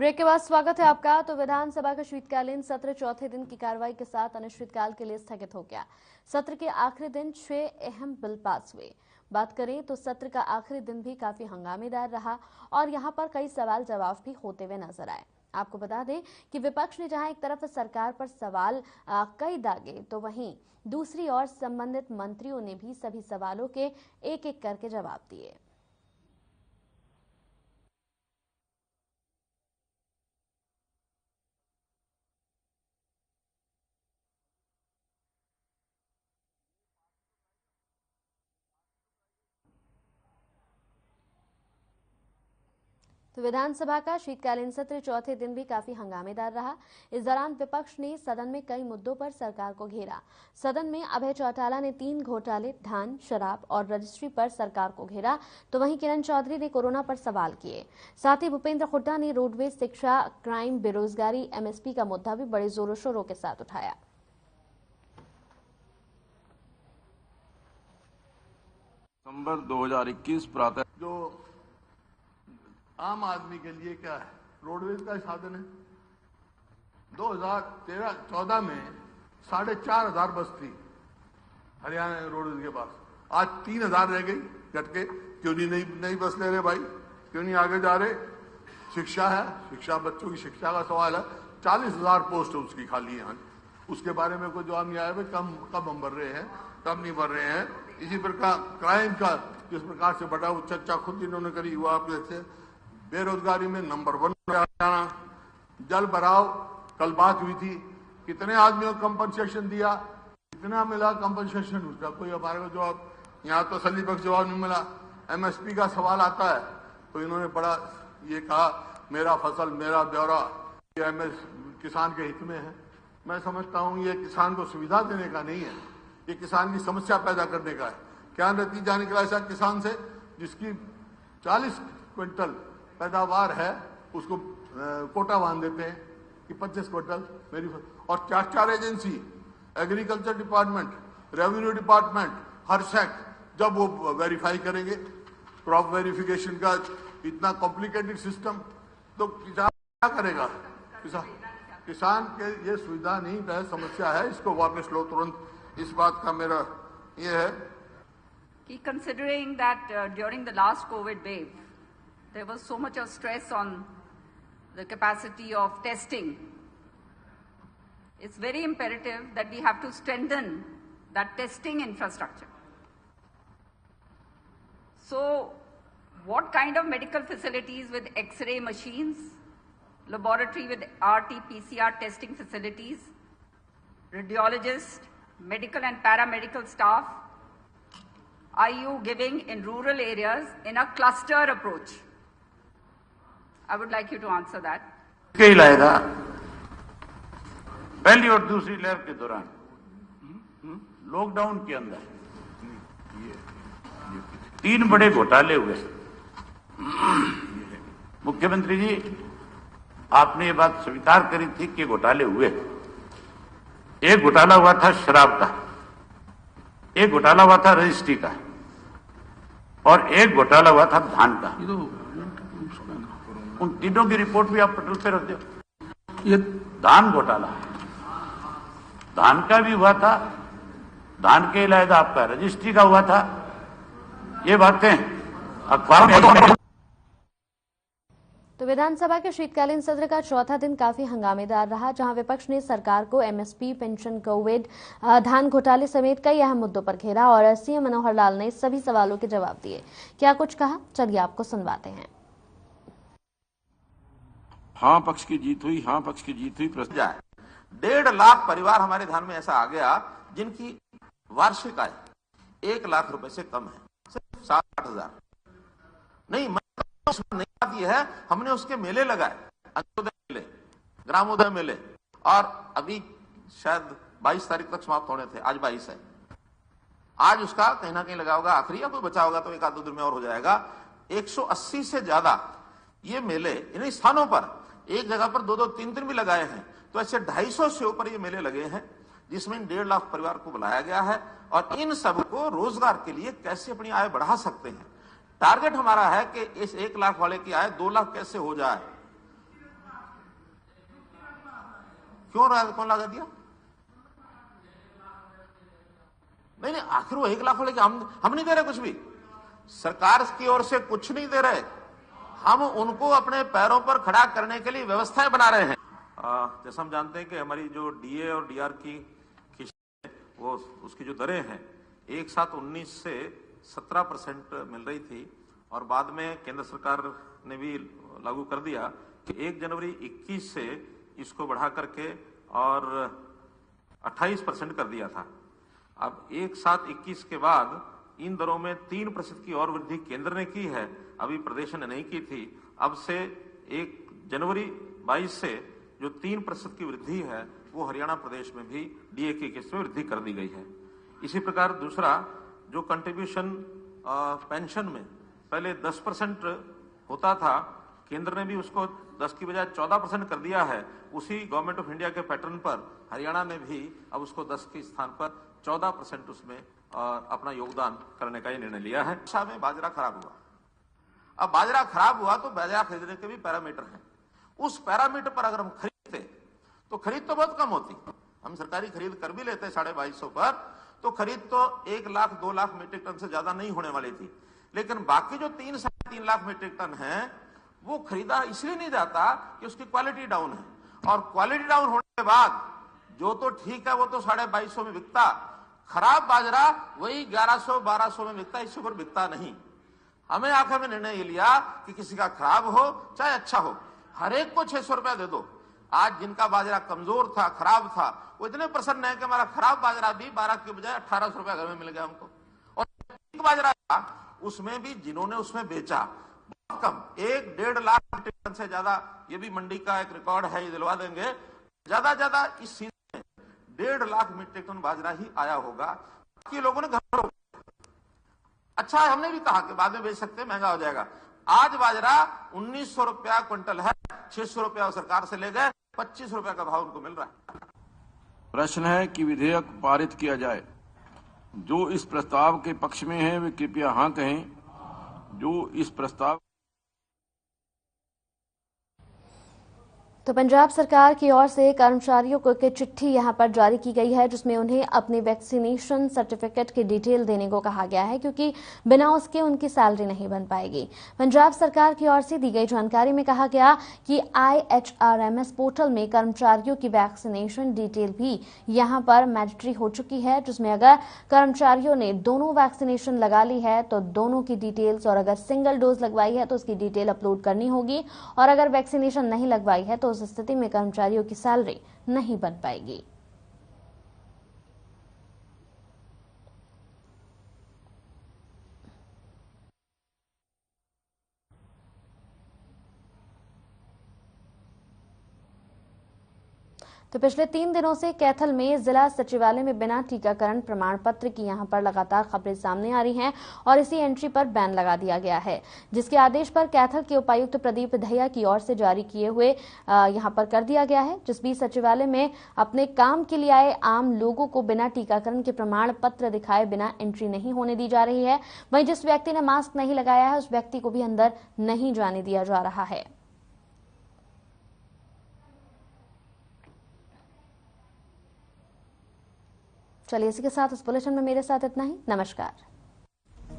Break के बाद स्वागत है आपका। तो विधानसभा का शीतकालीन सत्र चौथे दिन की कार्रवाई के साथ अनिश्चितकाल के लिए स्थगित हो गया। सत्र के आखिरी दिन 6 अहम बिल पास हुए। बात करें तो सत्र का आखिरी दिन भी काफी हंगामेदार रहा और यहां पर कई सवाल जवाब भी होते हुए नजर आए। आपको बता दें कि विपक्ष ने जहां एक तरफ सरकार पर सवाल कई दागे, तो वहीं दूसरी ओर संबंधित मंत्रियों ने भी सभी सवालों के एक एक करके जवाब दिए। तो विधानसभा का शीतकालीन सत्र चौथे दिन भी काफी हंगामेदार रहा। इस दौरान विपक्ष ने सदन में कई मुद्दों पर सरकार को घेरा। सदन में अभय चौटाला ने 3 घोटाले, धान, शराब और रजिस्ट्री पर सरकार को घेरा, तो वहीं किरण चौधरी ने कोरोना पर सवाल किए। साथ ही भूपेंद्र हुड्डा ने रोडवेज, शिक्षा, क्राइम, बेरोजगारी, एमएसपी का मुद्दा भी बड़े जोरों शोरों के साथ उठाया। दिसंबर 2021 प्रातः जो आम आदमी के लिए क्या है, रोडवेज का साधन है। 2013-14 में 4,500 बस थी हरियाणा रोडवेज के पास, आज 3,000 रह गई घट के। क्यों नहीं नई बस ले रहे भाई, क्यों नहीं आगे जा रहे? शिक्षा है, शिक्षा, बच्चों की शिक्षा का सवाल है। 40,000 पोस्ट उसकी खाली है, उसके बारे में कोई जवाब नहीं आया भाई। कब हम भर रहे हैं, कब नहीं भर रहे हैं। इसी प्रकार क्राइम का जिस प्रकार से बढ़ा, वो चर्चा खुद इन्होंने करी हुआ आपने से। बेरोजगारी में नंबर 1 हरियाणा। जल भराव, कल बात हुई थी, कितने आदमियों को कंपनसेशन दिया, कितना मिला कंपनसेशन, उसका कोई हमारे को जवाब, यहाँ तो तसल्लीबख्श जवाब नहीं मिला। एमएसपी का सवाल आता है तो इन्होंने बड़ा ये कहा, मेरा फसल मेरा ब्यौरा, ये एमएस किसान के हित में है। मैं समझता हूँ ये किसान को सुविधा देने का नहीं है, ये किसान की समस्या पैदा करने का है। क्या नतीजा निकला ऐसा किसान से, जिसकी 40 क्विंटल पैदावार है उसको कोटा बांध देते हैं कि 25 क्विंटल मेरी, और 4 agency, agriculture department, revenue department, हर सेक्ट, जब वो वेरीफाई करेंगे, क्रॉप वेरिफिकेशन का इतना कॉम्प्लिकेटेड सिस्टम, तो किसान क्या करेगा? किसान के ये सुविधा नहीं है, समस्या है, इसको वापस लो तुरंत। इस बात का मेरा ये है कि considering that during the last COVID wave there was so much of stress on the capacity of testing, it's very imperative that we have to strengthen that testing infrastructure. So what kind of medical facilities with X-ray machines, laboratory with RT-PCR testing facilities, radiologists, medical and paramedical staff are you giving in rural areas in a cluster approach? I would like you to answer that. क्या लाएगा पहली और दूसरी लहर के दौरान, lockdown के अंदर 3 बड़े घोटाले हुए। मुख्यमंत्री जी, आपने ये बात स्वीकार करी थी कि घोटाले हुए। एक घोटाला हुआ था शराब का, एक घोटाला हुआ था रजिस्ट्री का, और एक घोटाला हुआ था धान का। उन तीनों की रिपोर्ट भी आप पटल पे रख दो। ये धान घोटाला, धान का भी हुआ था, धान के इलावा आपका रजिस्ट्री का हुआ था। ये बातें अखबार में। तो विधानसभा के शीतकालीन सत्र का चौथा दिन काफी हंगामेदार रहा, जहां विपक्ष ने सरकार को एमएसपी, पेंशन, कोविड, धान घोटाले समेत कई अहम मुद्दों पर घेरा और सीएम मनोहर लाल ने सभी सवालों के जवाब दिए। क्या कुछ कहा, चलिए आपको सुनवाते हैं। हाँ पक्ष की जीत हुई, हाँ पक्ष की जीत हुई। 1.5 लाख परिवार हमारे ध्यान में ऐसा आ गया जिनकी वार्षिक आय 1 लाख रुपए से कम है, सिर्फ 60,000। नहीं बात यह है, हमने उसके मेले लगाए, अंत्योदय मेले, ग्रामोदय मेले, और अभी शायद 22 तारीख तक समाप्त होने थे, आज 22 है। आज उसका कहीं ना कहीं लगा होगा आखिरी, या कोई बचा होगा तो 1-2 दिन में और हो जाएगा। 180 से ज्यादा ये मेले इन्हीं स्थानों पर, एक जगह पर 2-2, 3-3 भी लगाए हैं, तो ऐसे 250 से ऊपर ये मेले लगे हैं, जिसमें 1.5 लाख परिवार को बुलाया गया है। और इन सबको रोजगार के लिए कैसे अपनी आय बढ़ा सकते हैं, टारगेट हमारा है कि इस 1 लाख वाले की आय 2 लाख कैसे हो जाए। क्यों लगा दिया? नहीं नहीं, आखिर वो 1 लाख वाले के हम नहीं दे रहे कुछ भी, सरकार की ओर से कुछ नहीं दे रहे, हम उनको अपने पैरों पर खड़ा करने के लिए व्यवस्थाएं बना रहे हैं। जैसा हम जानते हैं कि हमारी जो डीए और डीआर की वो उसकी जो दरें हैं एक साथ 19 से 17% मिल रही थी, और बाद में केंद्र सरकार ने भी लागू कर दिया कि 1 जनवरी 21 से इसको बढ़ा करके और 28% कर दिया था। अब एक साथ 21 के बाद इन दरों में 3% की और वृद्धि केंद्र ने की है, अभी प्रदेश ने नहीं की थी। अब से 1 जनवरी 22 से जो 3% की वृद्धि है वो हरियाणा प्रदेश में भी डीए की किस्त में वृद्धि कर दी गई है। इसी प्रकार दूसरा जो कंट्रीब्यूशन पेंशन में पहले 10% होता था, केंद्र ने भी उसको 10 की बजाय 14% कर दिया है। उसी गवर्नमेंट ऑफ इंडिया के पैटर्न पर हरियाणा ने भी अब उसको 10 के स्थान पर 14% उसमें अपना योगदान करने का ये निर्णय लिया है। शिक्षा में बाजरा खराब हुआ, अब बाजरा खराब हुआ तो बाजरा खरीदने के भी पैरामीटर हैं। उस पैरामीटर पर अगर हम खरीदते तो खरीद तो बहुत कम होती, हम सरकारी खरीद कर भी लेते 2250 पर, तो खरीद तो 1 लाख 2 लाख मीट्रिक टन से ज्यादा नहीं होने वाली थी। लेकिन बाकी जो 3-3.5 लाख मीट्रिक टन है वो खरीदा इसलिए नहीं जाता कि उसकी क्वालिटी डाउन है, और क्वालिटी डाउन होने के बाद जो तो ठीक है वो तो 2250 में बिकता, खराब बाजरा वही 1100-1200 में बिकता, इससे ऊपर बिकता नहीं। हमें आखिर में निर्णय ये लिया कि किसी का खराब हो चाहे अच्छा हो, हर एक को 600 रुपया दे दो। आज जिनका बाजरा कमजोर था, खराब था, वो इतने प्रसन्न है कि हमारा खराब बाजरा भी 12 के बजाय 1800 रुपया घर में मिल गया हमको। और ठीक बाजरा था उसमें भी जिन्होंने उसमें बेचा बहुत कम, 1-1.5 लाख मीट्रिक टन से ज्यादा, ये भी मंडी का एक रिकॉर्ड है, ये दिलवा देंगे, ज्यादा इस सीजन में 1.5 लाख मीट्रिक टन बाजरा ही आया होगा। कि लोगों ने घर अच्छा है, हमने भी कहा कि बाद में बेच सकते, महंगा हो जाएगा। आज बाजरा 1900 रुपया क्विंटल है, 600 रुपया सरकार से ले गए, 25 रुपया का भाव उनको मिल रहा है। प्रश्न है कि विधेयक पारित किया जाए। जो इस प्रस्ताव के पक्ष में है वे कृपया हाँ कहें, जो इस प्रस्ताव तो पंजाब सरकार की ओर से कर्मचारियों को एक चिट्ठी यहां पर जारी की गई है जिसमें उन्हें अपने वैक्सीनेशन सर्टिफिकेट की डिटेल देने को कहा गया है, क्योंकि बिना उसके उनकी सैलरी नहीं बन पाएगी। पंजाब सरकार की ओर से दी गई जानकारी में कहा गया कि IHRMS पोर्टल में कर्मचारियों की वैक्सीनेशन डिटेल भी यहां पर मैंडेटरी हो चुकी है, जिसमें अगर कर्मचारियों ने दोनों वैक्सीनेशन लगा ली है तो दोनों की डिटेल्स, और अगर सिंगल डोज लगवाई है तो उसकी डिटेल अपलोड करनी होगी, और अगर वैक्सीनेशन नहीं लगवाई है तो उस स्थिति में कर्मचारियों की सैलरी नहीं बन पाएगी। तो पिछले 3 दिनों से कैथल में जिला सचिवालय में बिना टीकाकरण प्रमाण पत्र की यहां पर लगातार खबरें सामने आ रही हैं, और इसी एंट्री पर बैन लगा दिया गया है, जिसके आदेश पर कैथल के उपायुक्त प्रदीप दहिया की ओर से जारी किए हुए यहां पर कर दिया गया है। जिस बीच सचिवालय में अपने काम के लिए आए आम लोगों को बिना टीकाकरण के प्रमाण पत्र दिखाए बिना एंट्री नहीं होने दी जा रही है। वहीं जिस व्यक्ति ने मास्क नहीं लगाया है उस व्यक्ति को भी अंदर नहीं जाने दिया जा रहा है। चलिए इसी के साथ इस बुलेटिन में मेरे साथ इतना ही। नमस्कार।